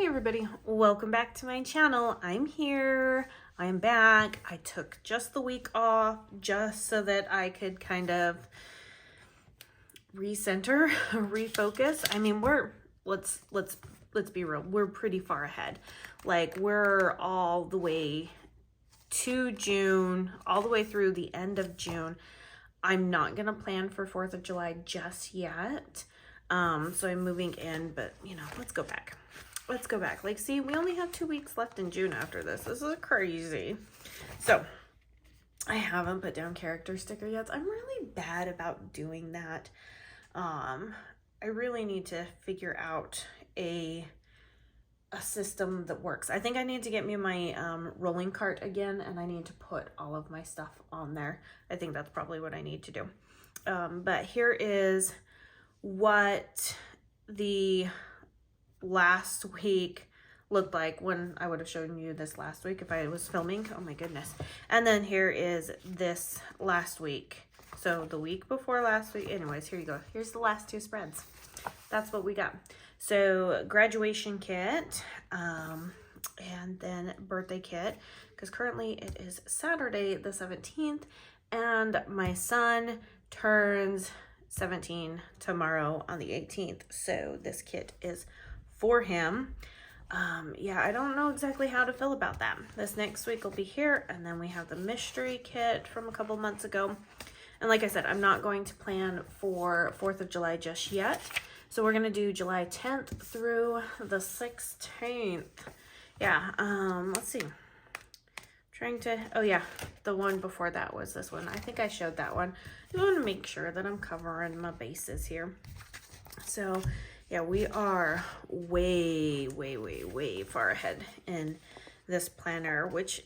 Hey everybody, welcome back to my channel. I'm here, I'm back. I took just the week off just so that I could kind of recenter, refocus. I mean, let's be real, we're pretty far ahead. Like we're all the way to June, all the way through the end of June. I'm not gonna plan for 4th of July just yet. So I'm moving in, but you know, let's go back. Let's go back. Like, see, we only have 2 weeks left in June after this. This is crazy. So I haven't put down character sticker yet. I'm really bad about doing that. I really need to figure out a system that works. I think I need to get me my rolling cart again, and I need to put all of my stuff on there. I think that's probably what I need to do. But here is what the last week looked like when I would have shown you this last week if I was filming. Oh my goodness. And then here is this last week. So the week before last week. Anyways, here you go. Here's the last 2 spreads. That's what we got. So graduation kit, and then birthday kit, because currently it is Saturday the 17th and my son turns 17 tomorrow on the 18th. So this kit is for him. Yeah, I don't know exactly how to feel about that. This next week will be here, and then we have the mystery kit from a couple months ago. And like I said, I'm not going to plan for 4th of July just yet. So we're gonna do July 10th through the 16th. Yeah, let's see. Oh yeah, the one before that was this one. I think I showed that one. I want to make sure that I'm covering my bases here. So yeah, we are way far ahead in this planner, which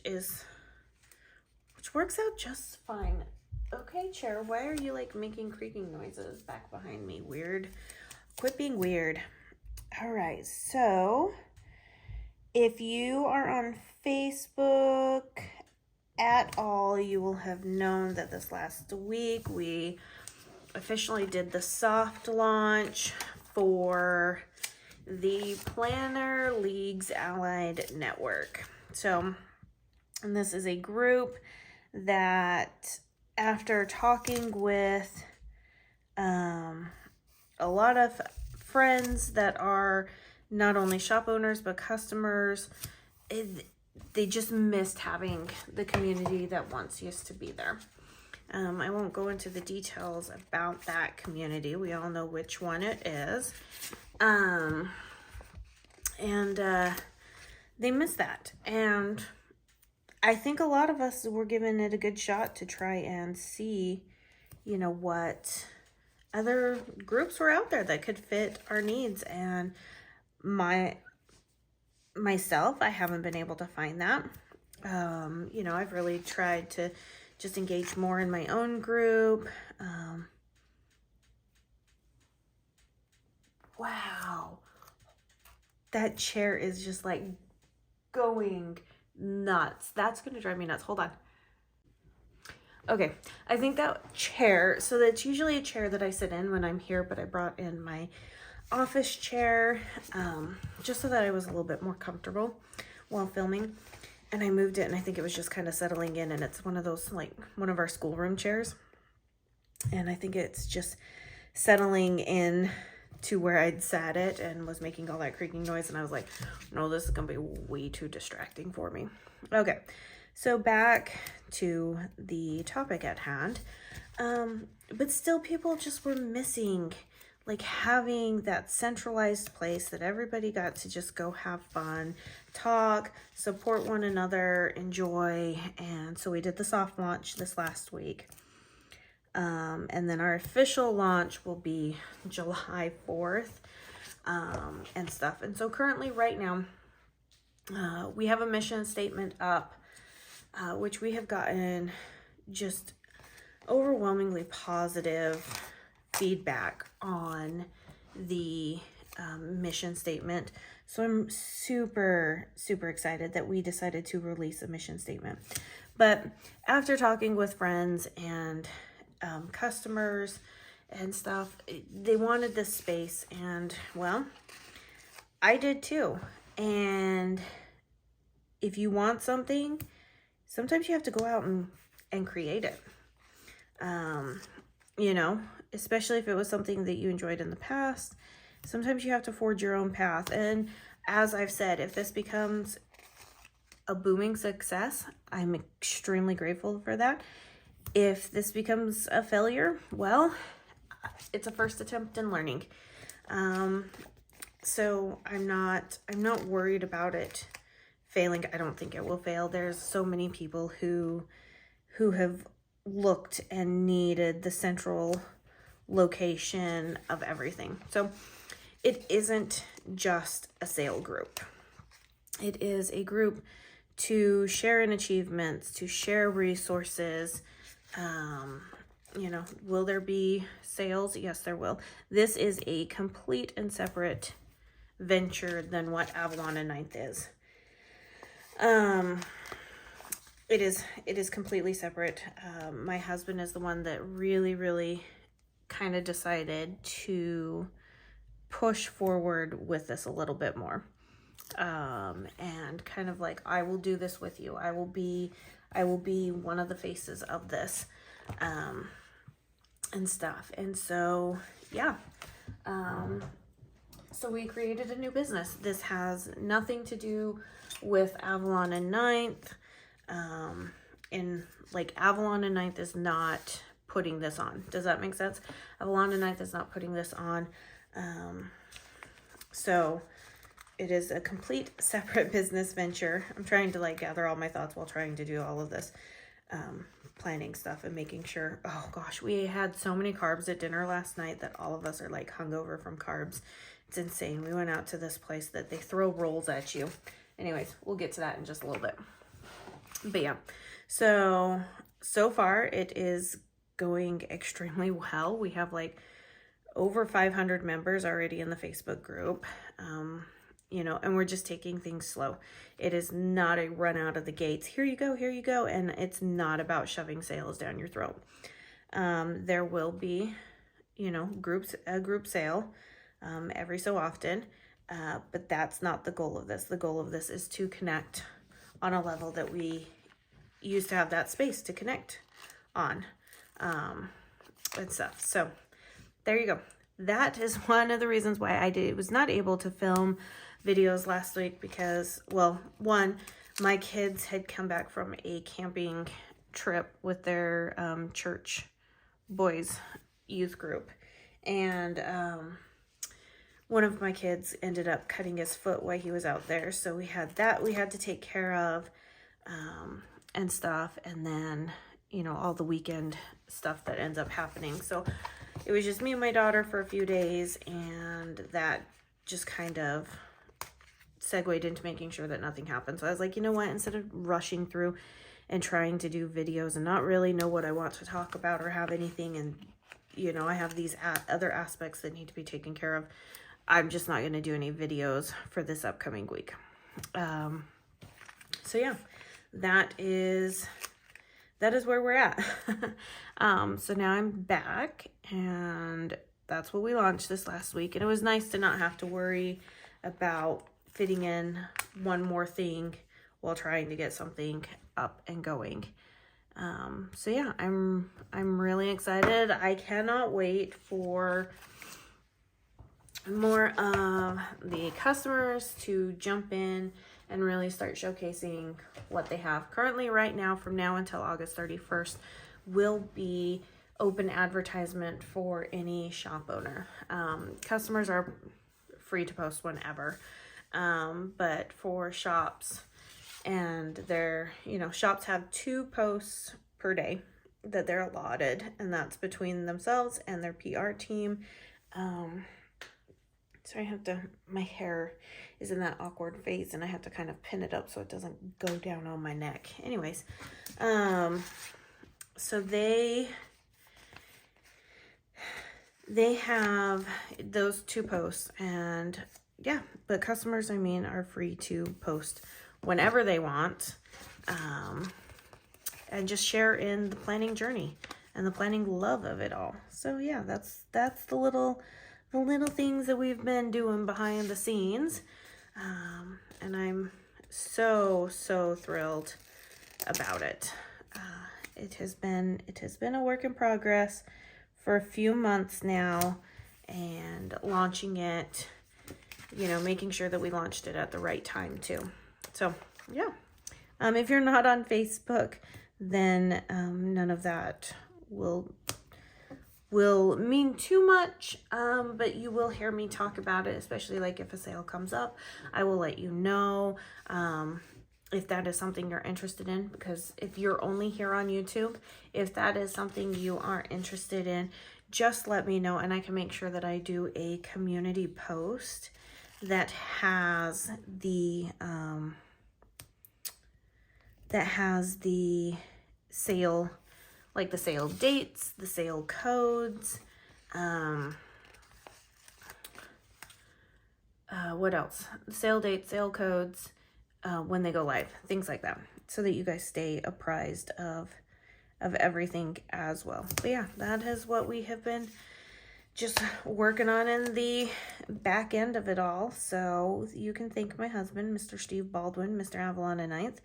works out just fine. Okay, chair, why are you like making creaking noises back behind me? Weird. Quit being weird. All right, so if you are on Facebook at all, you will have known that this last week we officially did the soft launch for the Planner Leagues Allied Network. So, and this is a group that, after talking with a lot of friends that are not only shop owners but customers, they just missed having the community that once used to be there. I won't go into the details about that community. We all know which one it is. They missed that. And I think a lot of us were giving it a good shot to try and see, you know, what other groups were out there that could fit our needs. And myself, I haven't been able to find that. You know, I've really tried to just engage more in my own group. Wow. That chair is just like going nuts. That's going to drive me nuts. Hold on. Okay, I think that chair, so that's usually a chair that I sit in when I'm here, but I brought in my office chair just so that I was a little bit more comfortable while filming. And I moved it, and I think it was just kind of settling in, and it's one of those, like, one of our schoolroom chairs. And I think it's just settling in to where I'd sat it and was making all that creaking noise, and I was like, no, this is gonna be way too distracting for me. Okay, so back to the topic at hand. But still, people just were missing, like, having that centralized place that everybody got to just go have fun, talk, support one another, enjoy. And so we did the soft launch this last week. And then our official launch will be July 4th and stuff. And so currently right now, we have a mission statement up, which we have gotten just overwhelmingly positive feedback on the mission statement. So I'm super excited that we decided to release a mission statement. But after talking with friends and customers and stuff, they wanted this space, and well, I did too. And if you want something, sometimes you have to go out and create it. You know, especially if it was something that you enjoyed in the past, sometimes you have to forge your own path. And as I've said, if this becomes a booming success, I'm extremely grateful for that. If this becomes a failure, well, it's a first attempt in learning. So I'm not worried about it failing. I don't think it will fail. There's so many people who have looked and needed the central location of everything. So it isn't just a sale group. It is a group to share in achievements, to share resources. You know, will there be sales? Yes, there will. This is a complete and separate venture than what Avalon and Ninth is. It is completely separate. My husband is the one that really kind of decided to push forward with this a little bit more. And kind of like, I will do this with you. I will be one of the faces of this, and stuff. And so, yeah. So we created a new business. This has nothing to do with Avalon and Ninth. And like Avalon and Ninth is not putting this on. Does that make sense? Avalon and Ninth is not putting this on. So it is a complete separate business venture. I'm trying to like gather all my thoughts while trying to do all of this planning stuff and making sure. Oh gosh, we had so many carbs at dinner last night that all of us are like hungover from carbs. It's insane. We went out to this place that they throw rolls at you. Anyways, we'll get to that in just a little bit. But yeah, so far it is going extremely well. We have like over 500 members already in the Facebook group. You know, and we're just taking things slow. It is not a run out of the gates. Here you go. And it's not about shoving sales down your throat. There will be, you know, a group sale every so often. But that's not the goal of this. The goal of this is to connect on a level that we used to have that space to connect on, and stuff. So there you go. That is one of the reasons why I was not able to film videos last week because, well, one, my kids had come back from a camping trip with their church boys youth group, and one of my kids ended up cutting his foot while he was out there, so we had to take care of, and stuff, and then, you know, all the weekend stuff that ends up happening. So it was just me and my daughter for a few days, and that just kind of segued into making sure that nothing happened. So I was like, you know what, instead of rushing through and trying to do videos and not really know what I want to talk about or have anything, and, you know, I have these other aspects that need to be taken care of, I'm just not going to do any videos for this upcoming week. So yeah, that is where we're at. So now I'm back, and that's what we launched this last week. And it was nice to not have to worry about fitting in one more thing while trying to get something up and going. So yeah, I'm really excited. I cannot wait for more of the customers to jump in and really start showcasing what they have. Currently, right now, from now until August 31st, will be open advertisement for any shop owner. Customers are free to post whenever, but for shops, and shops have 2 posts per day that they're allotted, and that's between themselves and their PR team. So my hair is in that awkward phase, and I have to kind of pin it up so it doesn't go down on my neck. Anyways, so they have those 2 posts, and yeah, but customers, I mean, are free to post whenever they want, and just share in the planning journey and the planning love of it all. So yeah, that's the little things that we've been doing behind the scenes. And I'm so thrilled about it. It has been a work in progress for a few months now, and launching it, you know, making sure that we launched it at the right time too. So yeah, if you're not on Facebook, then none of that will mean too much, but you will hear me talk about it, especially like if a sale comes up. I will let you know if that is something you're interested in, because if you're only here on YouTube, if that is something you are interested in, just let me know, and I can make sure that I do a community post that has the sale, like the sale dates, the sale codes, what else? Sale dates, sale codes, when they go live, things like that, so that you guys stay apprised of everything as well. But yeah, that is what we have been just working on in the back end of it all. So you can thank my husband, Mr. Steve Baldwin, Mr. Avalon and Ninth,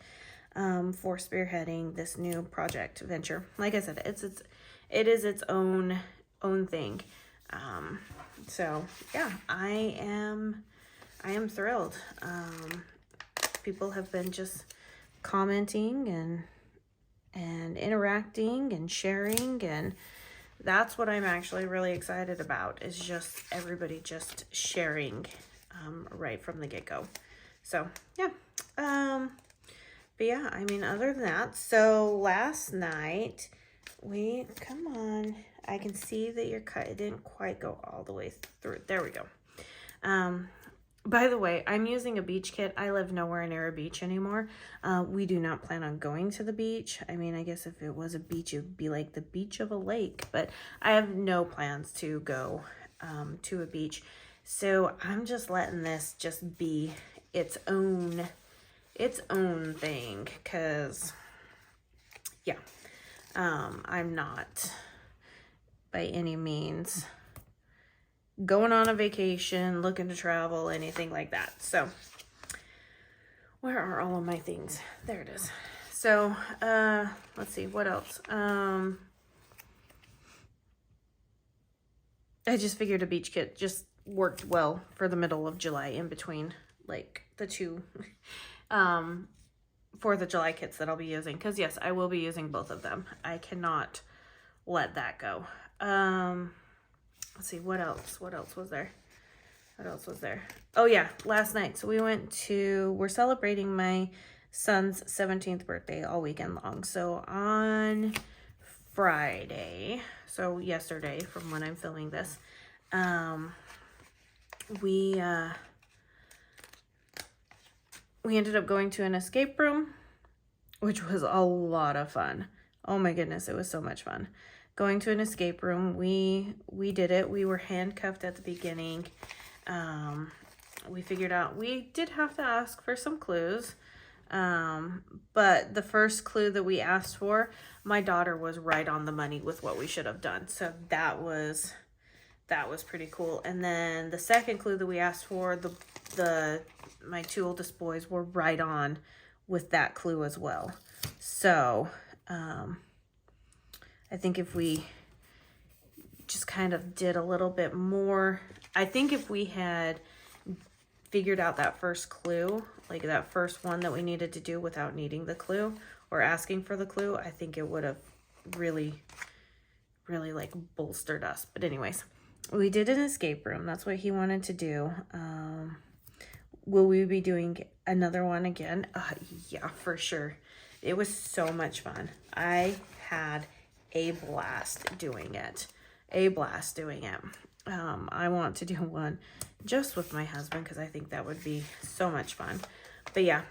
for spearheading this new project venture. Like I said, it is its own thing. So yeah, I am thrilled. People have been just commenting and interacting and sharing, and that's what I'm actually really excited about, is just everybody just sharing right from the get-go. So yeah, but yeah, I mean, other than that, so last night come on, I can see that your cut, it didn't quite go all the way through. There we go. By the way, I'm using a beach kit. I live nowhere near a beach anymore. We do not plan on going to the beach. I mean, I guess if it was a beach, it would be like the beach of a lake, but I have no plans to go to a beach. So I'm just letting this just be its own thing, because yeah, I'm not by any means going on a vacation, looking to travel, anything like that. So where are all of my things? There it is. So let's see, what else? I just figured a beach kit just worked well for the middle of July, in between like the two 4th of July kits that I'll be using, because yes, I will be using both of them. I cannot let that go. Let's see, what else was there? Oh yeah, last night. So we're celebrating my son's 17th birthday all weekend long. So on Friday, so yesterday from when I'm filming this, we ended up going to an escape room, which was a lot of fun. Oh my goodness, it was so much fun. Going to an escape room, we did it. We were handcuffed at the beginning. We figured out, we did have to ask for some clues. But the first clue that we asked for, my daughter was right on the money with what we should have done. So that was pretty cool. And then the second clue that we asked for, my two oldest boys were right on with that clue as well. So, I think if we just kind of did a little bit more, I think if we had figured out that first clue, like that first one that we needed to do without needing the clue or asking for the clue, I think it would have really like bolstered us. But anyways, we did an escape room. That's what he wanted to do. Will we be doing another one again? Yeah, for sure. It was so much fun. I had a blast doing it. I want to do one just with my husband, because I think that would be so much fun. But yeah,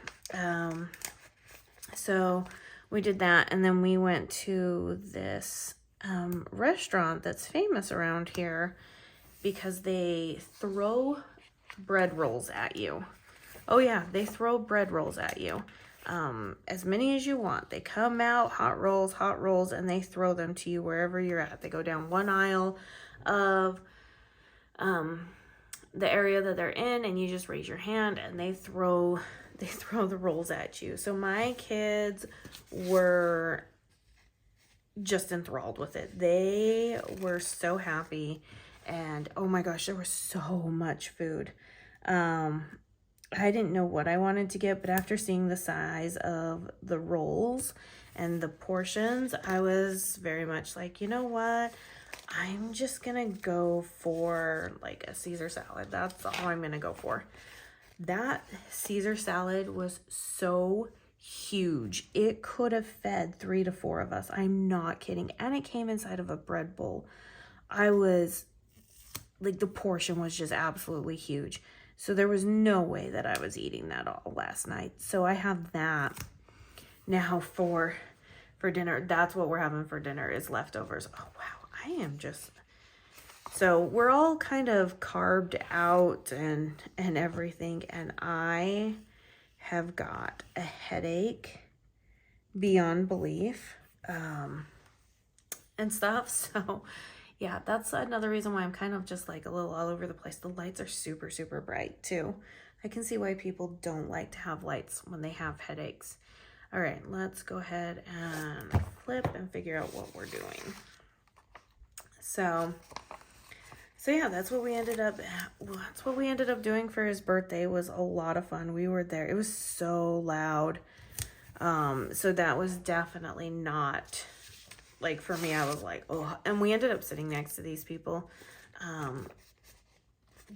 so we did that, and then we went to this restaurant that's famous around here because they throw bread rolls at you. Oh yeah, they throw bread rolls at you. As many as you want. They come out, hot rolls, and they throw them to you wherever you're at. They go down one aisle of the area that they're in, and you just raise your hand and they throw the rolls at you. So my kids were just enthralled with it. They were so happy, and oh my gosh, there was so much food. I didn't know what I wanted to get, but after seeing the size of the rolls and the portions, I was very much like, you know what? I'm just gonna go for like a Caesar salad. That's all I'm gonna go for. That Caesar salad was so huge. It could have fed 3 to 4 of us. I'm not kidding. And it came inside of a bread bowl. I was like, the portion was just absolutely huge. So there was no way that I was eating that all last night. So I have that now for dinner. That's what we're having for dinner, is leftovers. Oh, wow. I am just... So we're all kind of carved out and everything. And I have got a headache beyond belief and stuff. So... yeah, that's another reason why I'm kind of just like a little all over the place. The lights are super, super bright too. I can see why people don't like to have lights when they have headaches. All right, let's go ahead and flip and figure out what we're doing. So yeah, that's what we ended up doing for his birthday. It was a lot of fun. We were there. It was so loud. So that was definitely not... like, for me, I was like, oh, and we ended up sitting next to these people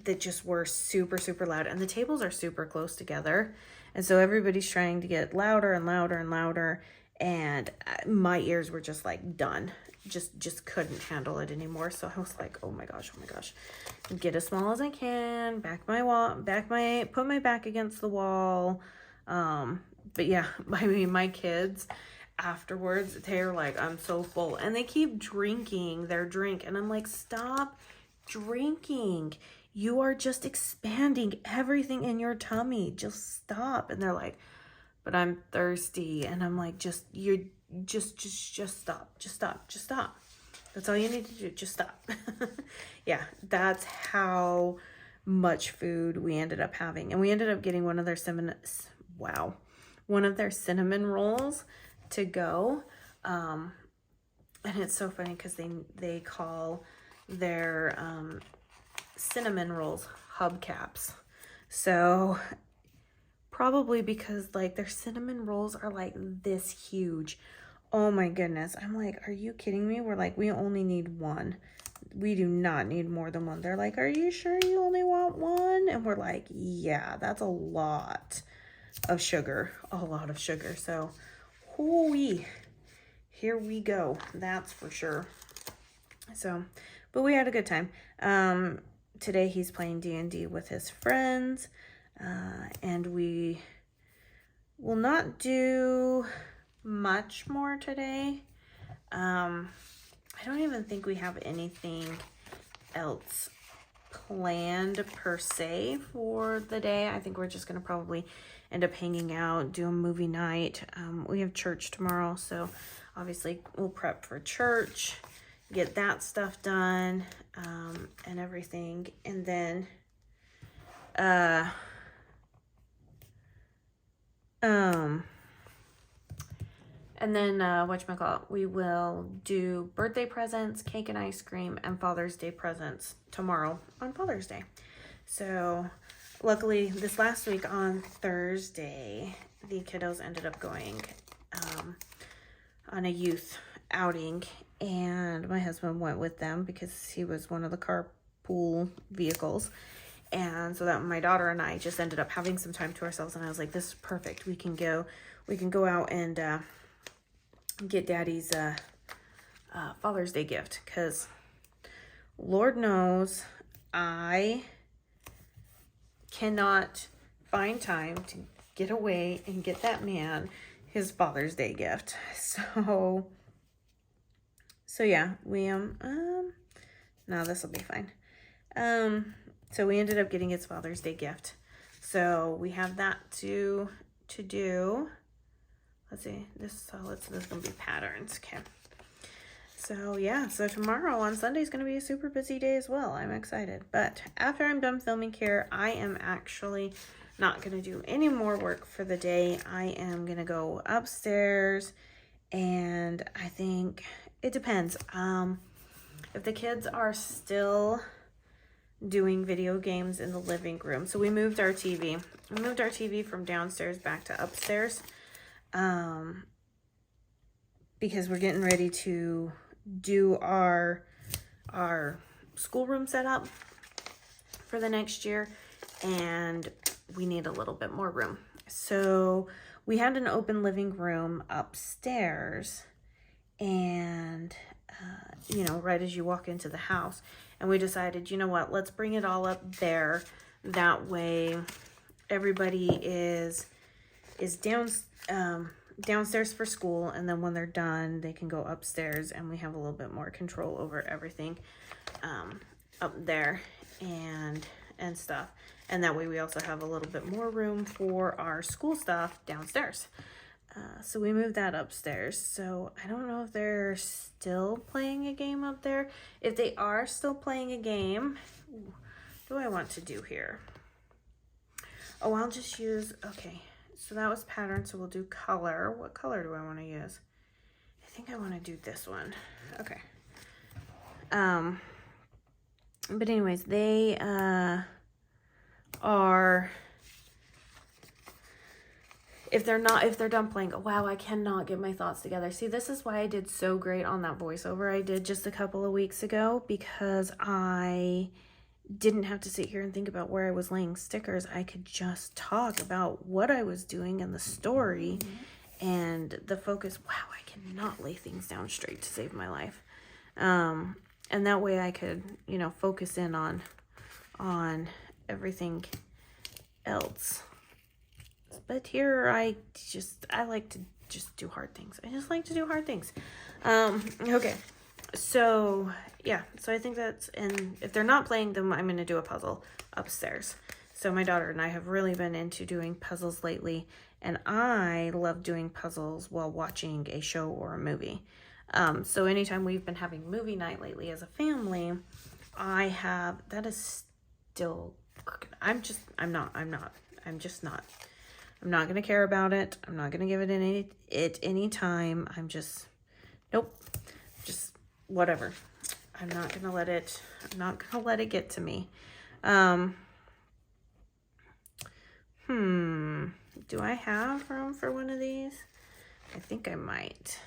that just were super, super loud. And the tables are super close together. And so everybody's trying to get louder and louder and louder. And my ears were just like done. Just couldn't handle it anymore. So I was like, oh my gosh. Get as small as I can. Put my back against the wall. But yeah, I mean, my kids... afterwards, they're like, I'm so full, and they keep drinking their drink, and I'm like, stop drinking, you are just expanding everything in your tummy, just stop. And they're like, but I'm thirsty. And I'm like, just stop, that's all you need to do, just stop. Yeah, that's how much food we ended up having. And we ended up getting one of their cinnamon rolls to go, and it's so funny because they call their cinnamon rolls hubcaps. So probably because like their cinnamon rolls are like this huge. Oh my goodness, I'm like, are you kidding me? We're like, we only need one, we do not need more than one. They're like, are you sure you only want one? And we're like, yeah, that's a lot of sugar. So hoo-wee, here we go, that's for sure. So, but we had a good time. Today he's playing D&D with his friends, and we will not do much more today. I don't even think we have anything else planned per se for the day. I think we're just gonna probably end up hanging out, do a movie night. We have church tomorrow, so obviously we'll prep for church, get that stuff done, and everything, and then whatchamacallit, we will do birthday presents, cake and ice cream, and Father's Day presents tomorrow on Father's Day. So luckily this last week on Thursday, the kiddos ended up going on a youth outing, and my husband went with them because he was one of the carpool vehicles. And so that my daughter and I just ended up having some time to ourselves, and I was like, this is perfect. We can go out and get Daddy's Father's Day gift, because Lord knows I cannot find time to get away and get that man his Father's Day gift. So yeah, we no, this will be fine. So we ended up getting his Father's Day gift. So we have that to do. Let's see, this is gonna be patterns. Okay. So yeah, so tomorrow on Sunday is going to be a super busy day as well. I'm excited. But after I'm done filming here, I am actually not going to do any more work for the day. I am going to go upstairs, and I think it depends. If the kids are still doing video games in the living room. So we moved our TV. We moved our TV from downstairs back to upstairs. Because we're getting ready to do our schoolroom setup for the next year, and we need a little bit more room. So we had an open living room upstairs, and you know, right as you walk into the house, and we decided, you know what, let's bring it all up there. That way everybody is downstairs for school, and then when they're done they can go upstairs, and we have a little bit more control over everything up there and stuff. And that way we also have a little bit more room for our school stuff downstairs. So we moved that upstairs. So I don't know if they're still playing a game up there. If they are still playing a game, what do I want to do here? Oh, I'll just use, okay, so that was pattern, so we'll do color. What color do I want to use? I think I want to do this one. Okay. But anyways, they are, if they're done playing, wow, I cannot get my thoughts together. See, this is why I did so great on that voiceover I did just a couple of weeks ago, because I didn't have to sit here and think about where I was laying stickers. I could just talk about what I was doing in the story, and the focus, wow, I cannot lay things down straight to save my life. And that way I could, you know, focus in on everything else. But here I like to just do hard things. I just like to do hard things. Okay. So yeah, so I think that's, and if they're not playing them, I'm going to do a puzzle upstairs. So my daughter and I have really been into doing puzzles lately, and I love doing puzzles while watching a show or a movie. So anytime we've been having movie night lately as a family, that is still, I'm not going to care about it. I'm not going to give it any time. Nope. Just whatever. I'm not going to let it get to me. Do I have room for one of these? I think I might.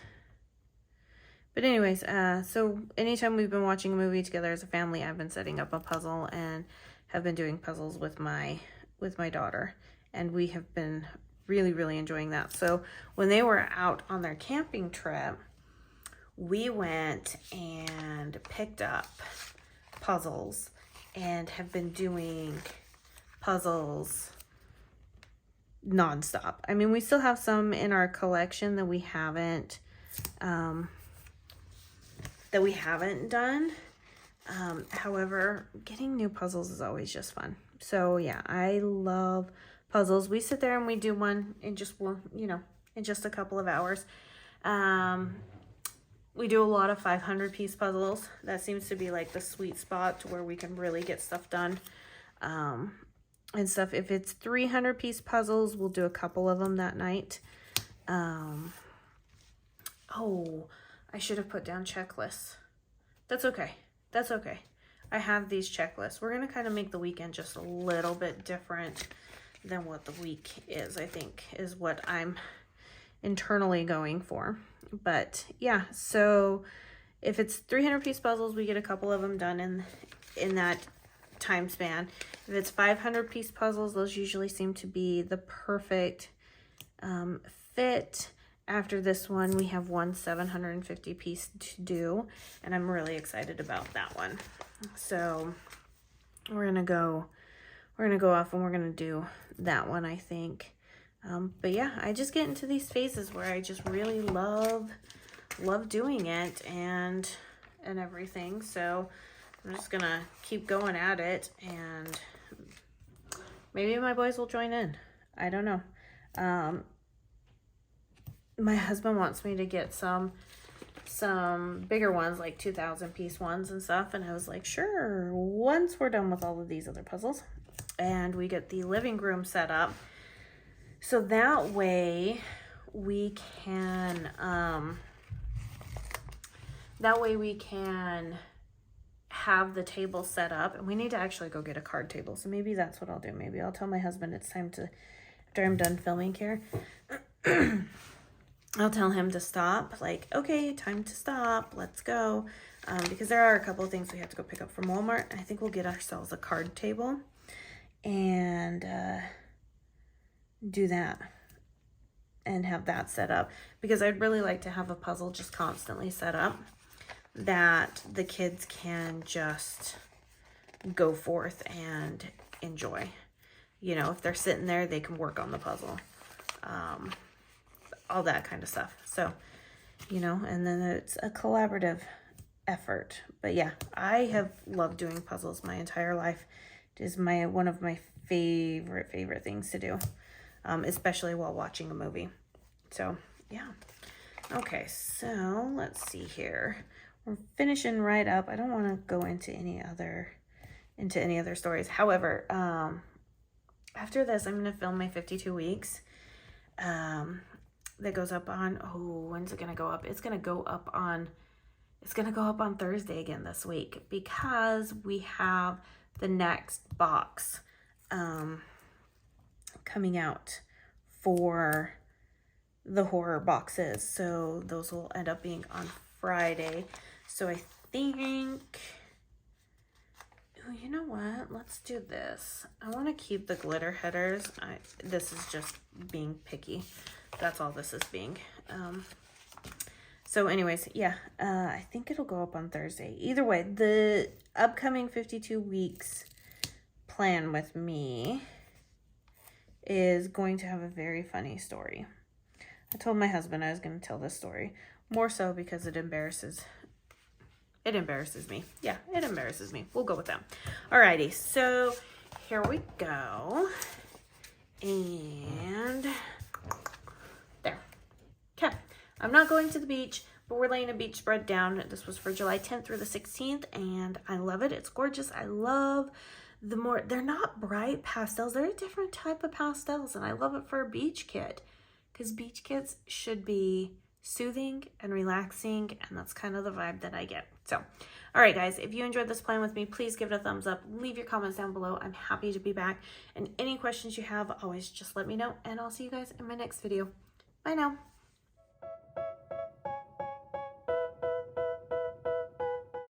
But anyways, so anytime we've been watching a movie together as a family, I've been setting up a puzzle and have been doing puzzles with my daughter. And we have been really, really enjoying that. So when they were out on their camping trip, we went and picked up puzzles and have been doing puzzles nonstop. I mean, we still have some in our collection that we haven't done. However, getting new puzzles is always just fun. So yeah, I love puzzles. We sit there and we do one in just a couple of hours. We do a lot of 500-piece puzzles. That seems to be like the sweet spot to where we can really get stuff done. And stuff. If it's 300-piece puzzles, we'll do a couple of them that night. Oh, I should have put down checklists. That's okay. That's okay. I have these checklists. We're going to kind of make the weekend just a little bit different than what the week is, I think, is what I'm internally going for. But yeah, so if it's 300-piece puzzles, we get a couple of them done in that time span. If it's 500-piece puzzles, those usually seem to be the perfect fit. After this one, we have one 750-piece to do, and I'm really excited about that one. So we're gonna go off and we're gonna do that one, I think. But yeah, I just get into these phases where I just really love doing it and everything. So I'm just gonna keep going at it, and maybe my boys will join in. I don't know. My husband wants me to get some some bigger ones, like 2,000 piece ones and stuff. And I was like, sure, once we're done with all of these other puzzles and we get the living room set up, so that way we can, have the table set up. And we need to actually go get a card table. So maybe that's what I'll do. Maybe I'll tell my husband it's time to, after I'm done filming here, I'll tell him to stop. Like, okay, time to stop. Let's go. Because there are a couple of things we have to go pick up from Walmart. I think we'll get ourselves a card table and do that and have that set up, because I'd really like to have a puzzle just constantly set up that the kids can just go forth and enjoy. You know, if they're sitting there, they can work on the puzzle. All that kind of stuff. So, you know, and then it's a collaborative effort. But yeah, I have loved doing puzzles my entire life. It is one of my favorite things to do, especially while watching a movie. So yeah. Okay, so let's see here. We're finishing right up. I don't want to go into any other stories. However, after this, I'm going to film my 52 weeks. That goes up on, when's it going to go up? It's going to go up on Thursday again this week, because we have the next box coming out for the horror boxes. So those will end up being on Friday. So I think, oh, you know what? Let's do this. I want to keep the glitter headers. This is just being picky. That's all this is being. So anyways, yeah, I think it'll go up on Thursday. Either way, the upcoming 52 weeks plan with me is going to have a very funny story. I told my husband I was going to tell this story, more so because it embarrasses me. Yeah, it embarrasses me. We'll go with that. Alrighty, so here we go. And there. Okay, I'm not going to the beach, but we're laying a beach spread down. This was for July 10th through the 16th, and I love it. It's gorgeous. I love they're not bright pastels. They're a different type of pastels, and I love it for a beach kit, because beach kits should be soothing and relaxing, and that's kind of the vibe that I get. So, all right, guys, if you enjoyed this plan with me, please give it a thumbs up. Leave your comments down below. I'm happy to be back. And any questions you have, always just let me know, and I'll see you guys in my next video. Bye now.